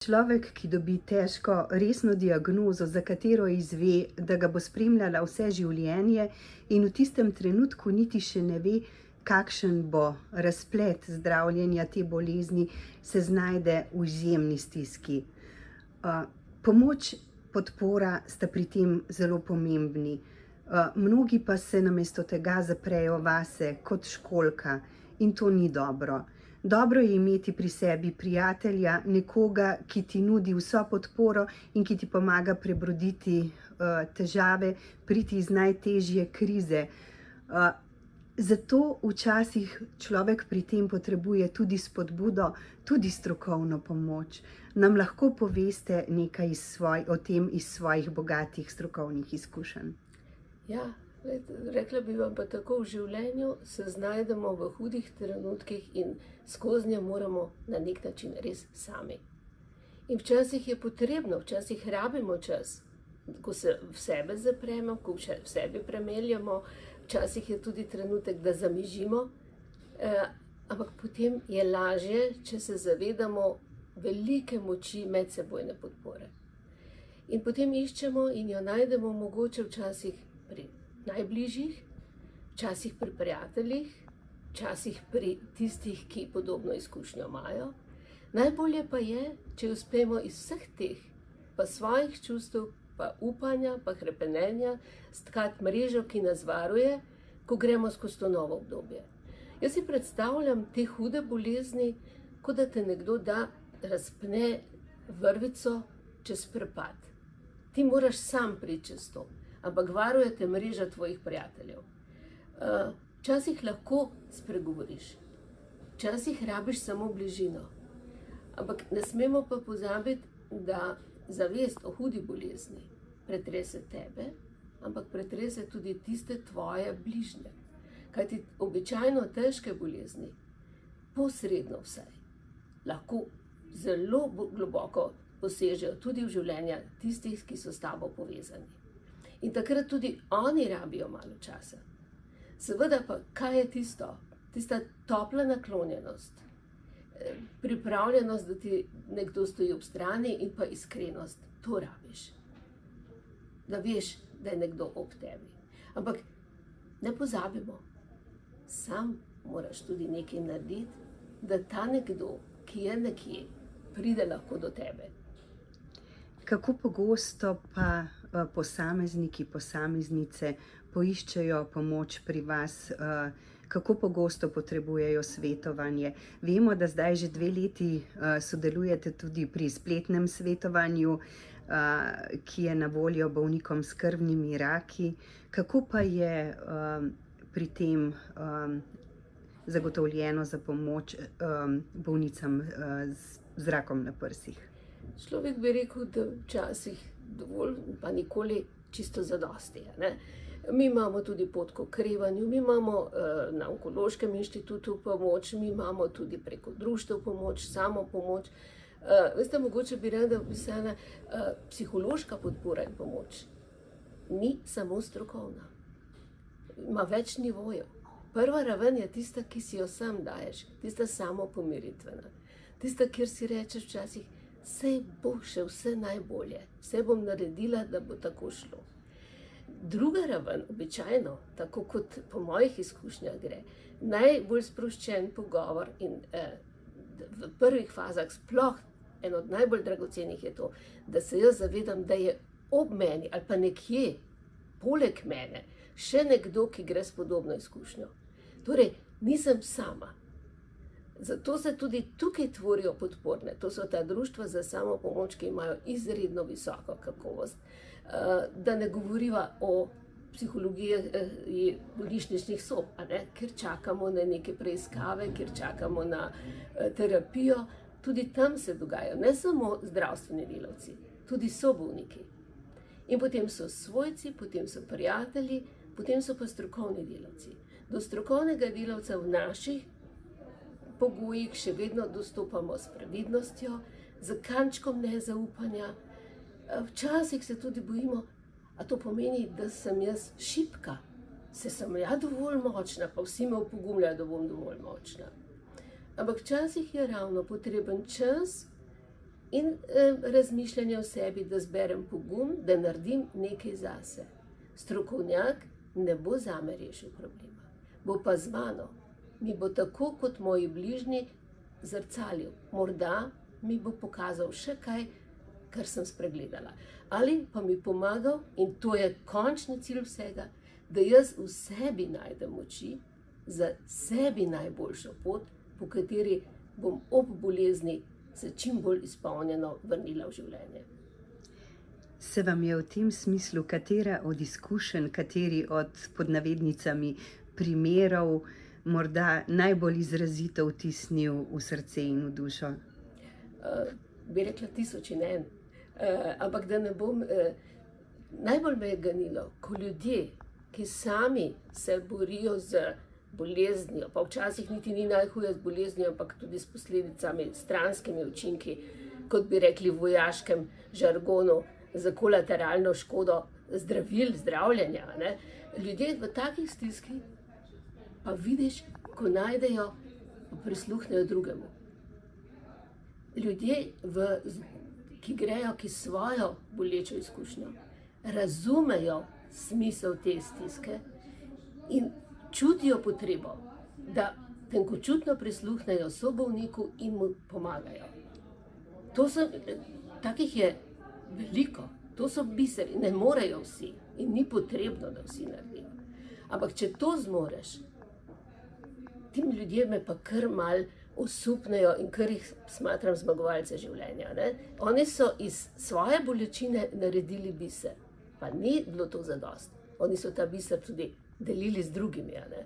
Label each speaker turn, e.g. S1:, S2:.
S1: Človek, ki dobi težko, resno diagnozo, za katero izve, da ga bo spremljala vse življenje, in v tistem trenutku niti še ne ve, kakšen bo razplet zdravljenja te bolezni, se znajde v izjemni stiski. Pomoč, podpora sta pri tem zelo pomembni. Mnogi pa se namesto tega zaprejo vase kot školjka in to ni dobro. Dobro je imeti pri sebi prijatelja, nekoga, ki ti nudi vso podporo in ki ti pomaga prebroditi težave, priti iz najtežje krize. Zato včasih človek pri tem potrebuje tudi spodbudo, tudi strokovno pomoč. Nam lahko poveste nekaj o tem iz svojih bogatih strokovnih izkušenj?
S2: Ja, rekla bi vam pa tako, v življenju se znajdemo v hudih trenutkih in skoznje moramo na nek način res sami. In včasih je potrebno, včasih rabimo čas, ko se v sebe zapremo, ko v sebi premeljamo, včasih je tudi trenutek, da zamižimo, ampak potem je lažje, če se zavedamo velike moči medsebojne podpore. In potem iščemo in jo najdemo mogoče včasih pri najbližjih, včasih pri prijateljih, včasih pri tistih, ki podobno izkušnjo imajo. Najbolje pa je, če uspemo iz vseh teh, pa svojih čustev, pa upanja, pa hrepenenja, stkati mrežo, ki nas varuje, ko gremo skozi to novo obdobje. Jaz si predstavljam te hude bolezni, kot da te nekdo razpne vrvico čez prepad. Ti moraš sam priti čez to, ampak varuje te mreža tvojih prijateljev. Včasih lahko spregovoriš, včasih rabiš samo bližino, ampak ne smemo pa pozabiti, da zavest o hudi bolezni pretrese tebe, ampak pretrese tudi tiste tvoje bližnje. Kajti običajno težke bolezni, posredno vsaj, lahko zelo globoko posežejo tudi v življenja tistih, ki so s tabo povezani. In takrat tudi oni rabijo malo časa. Seveda pa, kaj je tisto? Tista topla naklonjenost, pripravljenost, da ti nekdo stoji ob strani in pa iskrenost, to rabiš. Da veš, da je nekdo ob tebi. Ampak ne pozabimo, sam moraš tudi nekaj narediti, da ta nekdo, ki je nekje, pride lahko do tebe.
S1: Kako pogosto pa posamezniki, posameznice poiščejo pomoč pri vas? Kako pogosto potrebujejo svetovanje? Vemo, da zdaj že 2 leti sodelujete tudi pri spletnem svetovanju, ki je na voljo bolnikom s krvnimi raki. Kako pa je pri tem zagotovljeno za pomoč bolnicam z rakom na prsih?
S2: Človek bi rekel, da včasih dovolj, pa nikoli čisto zadosti. Mi imamo tudi pot k okrevanju, mi imamo na Onkološkem inštitutu pomoč, mi imamo tudi preko društev pomoč, samo pomoč. Veste, mogoče bi rada opisala, psihološka podpora in pomoč ni samo strokovna. Ima več nivojev. Prva raven je tista, ki si jo sam daješ, tista samopomiritvena. Tista, kjer si rečeš včasih, saj bo še vse najbolje, vse bom naredila, da bo tako šlo. Druga raven, običajno, tako kot po mojih izkušnjah gre, najbolj sproščen pogovor in v prvih fazah sploh en od najbolj dragocenih je to, da se jaz zavedam, da je ob meni ali pa nekje poleg mene še nekdo, ki gre s podobno izkušnjo. Torej, nisem sama. Zato se tudi tukaj tvorijo podporne. To so ta društva za samopomoč, ki imajo izredno visoko kakovost. Da ne govoriva o psihologiji bolnišničnih sob, ker čakamo na neke preiskave, ker čakamo na terapijo. Tudi tam se dogajajo, ne samo zdravstveni delavci, tudi sobolniki. In potem so svojci, potem so prijatelji, potem so pa strokovni delavci. Do strokovnega delavca v naših pogojih še vedno dostopamo s previdnostjo, z kančkom nezaupanja. Včasih se tudi bojimo, a to pomeni, da sem jaz šibka. Sem ja dovolj močna, pa vsi me opogumljajo, da bom dovolj močna. Ampak včasih je ravno potreben čas in razmišljanje o sebi, da zberem pogum, da naredim nekaj zase. Strokovnjak ne bo zame rešil problema, bo pa z mano. Mi bo tako kot moji bližnji zrcalil. Morda mi bo pokazal še kaj, kar sem spregledala. Ali pa mi pomagal, in to je končni cilj vsega, da jaz v sebi najdem moči za sebi najboljšo pot, po kateri bom ob bolezni se čim bolj izpolnjeno vrnila v življenje.
S1: Se vam je v tem smislu katera od izkušenj, kateri od pod navednicami primerov morda najbolj izrazito vtisnil v srce in v dušo?
S2: Bi rekla 1001. Ampak da ne bom, najbolj me je ganilo, ko ljudje, ki sami se borijo z boleznijo, pa včasih niti ni najhuje z boleznijo, ampak tudi s posledicami, stranskimi učinki, kot bi rekli v vojaškem žargonu, za kolateralno škodo zdravil, zdravljenja. Ne? Ljudje v takih stiskih pa vidiš, ko najdejo, prisluhnejo drugemu. Ljudje, ki grejo ki svojo bolečo izkušnjo, razumejo smisel te stiske in čutijo potrebo, da tenkočutno prisluhnejo sobolniku in mu pomagajo. Takih je veliko, to so biseri, ne morejo vsi in ni potrebno, da vsi naredijo. Ampak če to zmoreš, tim ljudje me pa kar mal osupnejo in kar jih smatram zmagovalce življenja. Ne? Oni so iz svoje bolečine naredili biser, pa ni bilo to zadosti. Oni so ta biser tudi delili z drugimi. Ne?